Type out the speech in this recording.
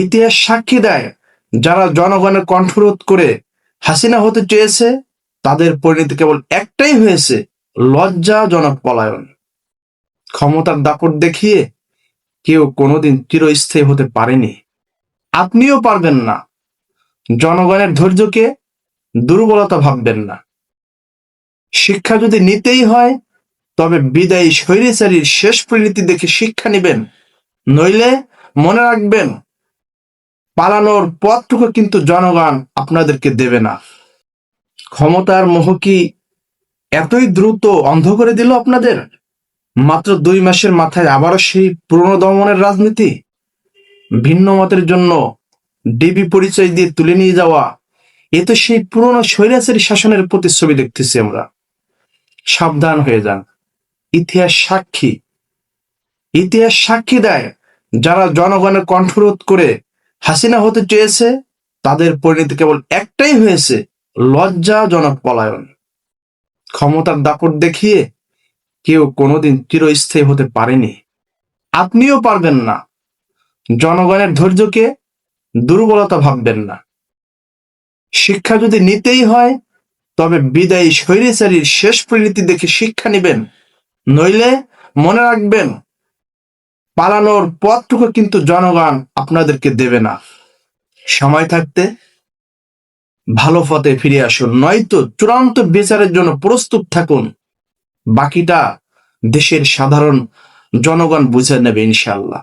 ইতিহাস সাক্ষী দেয়, যারা জনগণের কণ্ঠরোধ করে হাসিনা হতে চেয়েছে তাদের পরিণতি কেবল একটাই হয়েছে, লজ্জাজনক পলায়ন। ক্ষমতার দাপট দেখিয়ে কেউ কোনোদিন চিরস্থায়ী হতে পারেনি, আপনিও পারবেন না। জনগণের ধৈর্যকে দুর্বলতা ভাববেন না। শিক্ষা যদি নিতেই হয় তবে বিদায়ী স্বৈরাচারীর শেষ পরিণতি দেখে শিক্ষা নেবেন, নইলে মনে রাখবেন পালানোর পথটুকু কিন্তু জনগণ আপনাদেরকে দেবে না। ক্ষমতার মোহ কি এতই দ্রুত অন্ধ করে দিল আপনাদের? মাত্র 2 মাসের মাথায় আবারও সেই পুরনো দমনের রাজনীতি, ভিন্ন মতের জন্য ডিবি পরিচয় দিয়ে তুলে নিয়ে যাওয়া, এ তো সেই পুরনো স্বৈরাচারী শাসনের প্রতিচ্ছবি দেখতেছি আমরা। সাবধান হয়ে যান। ইতিহাস সাক্ষী দেয়, যারা জনগণের কণ্ঠরোধ করে হাসিনা হতে চেয়েছে তাদের পরিণতি কেবল একটাই হয়েছে, লজ্জাজনক পলায়ন। ক্ষমতার দাপট দেখিয়ে কেউ কোনোদিন চিরস্থায়ী হতে পারেনি, আপনিও পারবেন না। জনগণের ধৈর্যকে দুর্বলতা ভাববেন না। শিক্ষা যদি নিতেই হয় তবে বিদায়ী স্বৈরাচারীর শেষ পরিণতি দেখে শিক্ষা নেবেন, নইলে মনে রাখবেন পালানোর পথটুকু কিন্তু জনগণ আপনাদেরকে দেবে না। সময় থাকতে ভালো পথে ফিরে আসুন, নয়তো চূড়ান্ত বিচারের জন্য প্রস্তুত থাকুন। বাকিটা দেশের সাধারণ জনগণ বুঝে নেবে ইনশাআল্লাহ।